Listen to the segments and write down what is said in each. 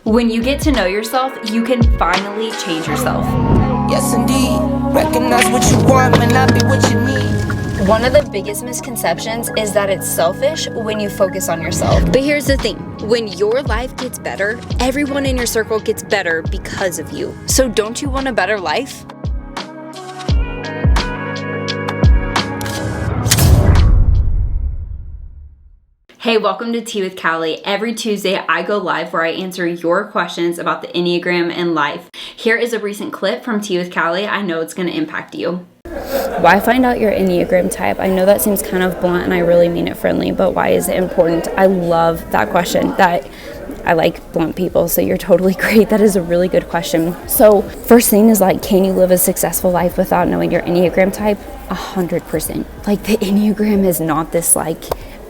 When you get to know yourself, you can finally change yourself. Yes, indeed. Recognize what you want may not be what you need. One of the biggest misconceptions is that it's selfish when you focus on yourself. But here's the thing, when your life gets better, everyone in your circle gets better because of you. So don't you want a better life? Hey, welcome to Tea with Callie. Every Tuesday, I go live where I answer your questions about the Enneagram and life. Here is a recent clip from Tea with Callie. I know it's going to impact you. Why find out your Enneagram type? I know that seems kind of blunt and I really mean it friendly, but why is it important? I love that question. I like blunt people, so you're totally great. That is a really good question. So first thing is can you live a successful life without knowing your Enneagram type? 100%. The Enneagram is not this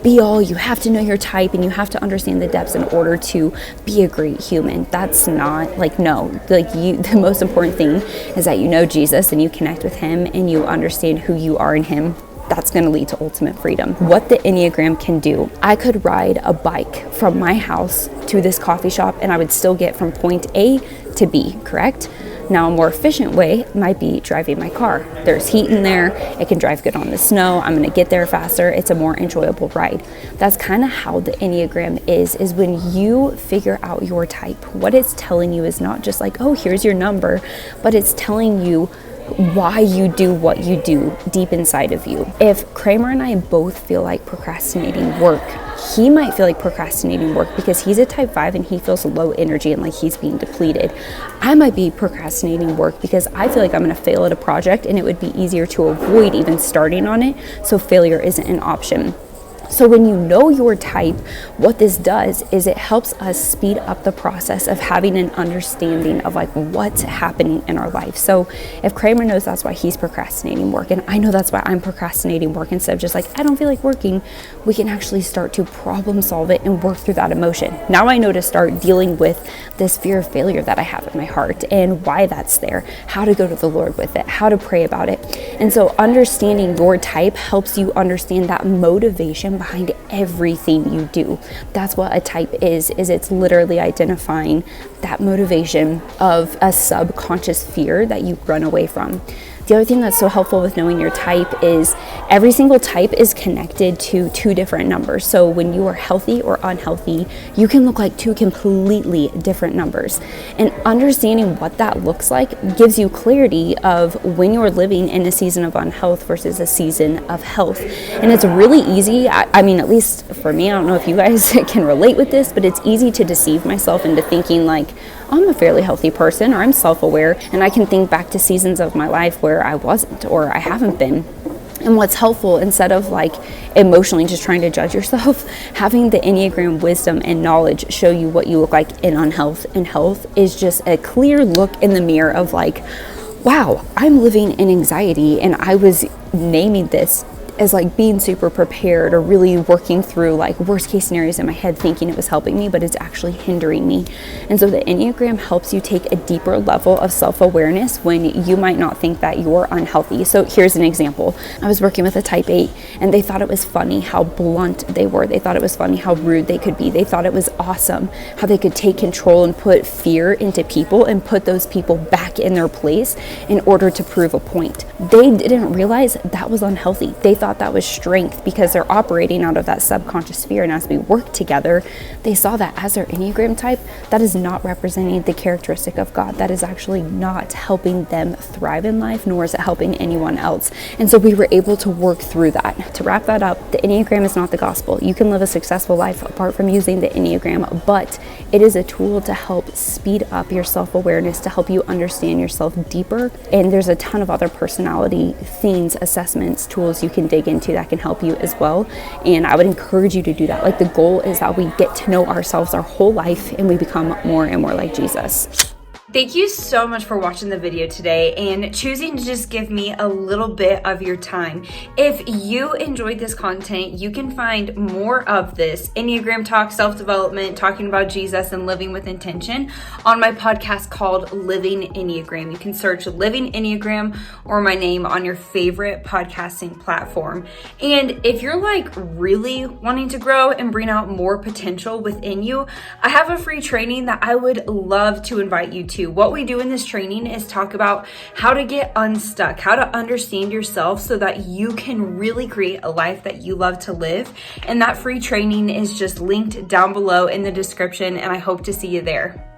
be all, you have to know your type and you have to understand the depths in order to be a great human. That's not the most important thing is that you know Jesus and you connect with him and you understand who you are in him. That's going to lead to ultimate freedom. What the Enneagram can do, I could ride a bike from my house to this coffee shop and I would still get from point A to B, correct? Now, a more efficient way might be driving my car. There's heat in there. It can drive good on the snow. I'm going to get there faster. It's a more enjoyable ride. That's kind of how the Enneagram is when you figure out your type. What it's telling you is not just oh, here's your number, but it's telling you why you do what you do deep inside of you. If Kramer and I both feel like procrastinating work, he might feel like procrastinating work because he's a type 5 and he feels low energy and he's being depleted. I might be procrastinating work because I feel like I'm going to fail at a project and it would be easier to avoid even starting on it, so failure isn't an option. So when you know your type, what this does is it helps us speed up the process of having an understanding of what's happening in our life. So if Kramer knows that's why he's procrastinating work, and I know that's why I'm procrastinating work, instead of just I don't feel like working, we can actually start to problem solve it and work through that emotion. Now I know to start dealing with this fear of failure that I have in my heart and why that's there, how to go to the Lord with it, how to pray about it. And so understanding your type helps you understand that motivation behind everything you do. That's what a type is it's literally identifying that motivation of a subconscious fear that you run away from. The other thing that's so helpful with knowing your type is every single type is connected to two different numbers. So when you are healthy or unhealthy, you can look like two completely different numbers. And understanding what that looks like gives you clarity of when you're living in a season of unhealth versus a season of health. And it's really easy, I mean, at least for me, I don't know if you guys can relate with this, but it's easy to deceive myself into thinking I'm a fairly healthy person or I'm self-aware, and I can think back to seasons of my life where I wasn't or I haven't been. And what's helpful, instead of emotionally just trying to judge yourself, having the Enneagram wisdom and knowledge show you what you look like in unhealth and health is just a clear look in the mirror of wow, I'm living in anxiety, and I was naming this as being super prepared or really working through worst case scenarios in my head, thinking it was helping me, but it's actually hindering me. And so the Enneagram helps you take a deeper level of self-awareness when you might not think that you're unhealthy. So here's an example. I was working with a type 8 and they thought it was funny how blunt they were. They thought it was funny how rude they could be. They thought it was awesome how they could take control and put fear into people and put those people back in their place in order to prove a point. They didn't realize that was unhealthy. They thought that was strength because they're operating out of that subconscious fear. And as we work together, they saw that as their Enneagram type, that is not representing the characteristic of God. That is actually not helping them thrive in life, nor is it helping anyone else. And so we were able to work through that. To wrap that up, the Enneagram is not the gospel. You can live a successful life apart from using the Enneagram, but it is a tool to help speed up your self-awareness, to help you understand yourself deeper. And there's a ton of other personality themes, assessments, tools you can dig into that can help you as well. And I would encourage you to do that. The goal is that we get to know ourselves our whole life and we become more and more like Jesus. Thank you so much for watching the video today and choosing to just give me a little bit of your time. If you enjoyed this content, you can find more of this Enneagram talk, self-development, talking about Jesus and living with intention on my podcast called Living Enneagram. You can search Living Enneagram or my name on your favorite podcasting platform. And if you're like really wanting to grow and bring out more potential within you, I have a free training that I would love to invite you to. What we do in this training is talk about how to get unstuck, how to understand yourself so that you can really create a life that you love to live. And that free training is just linked down below in the description, and I hope to see you there.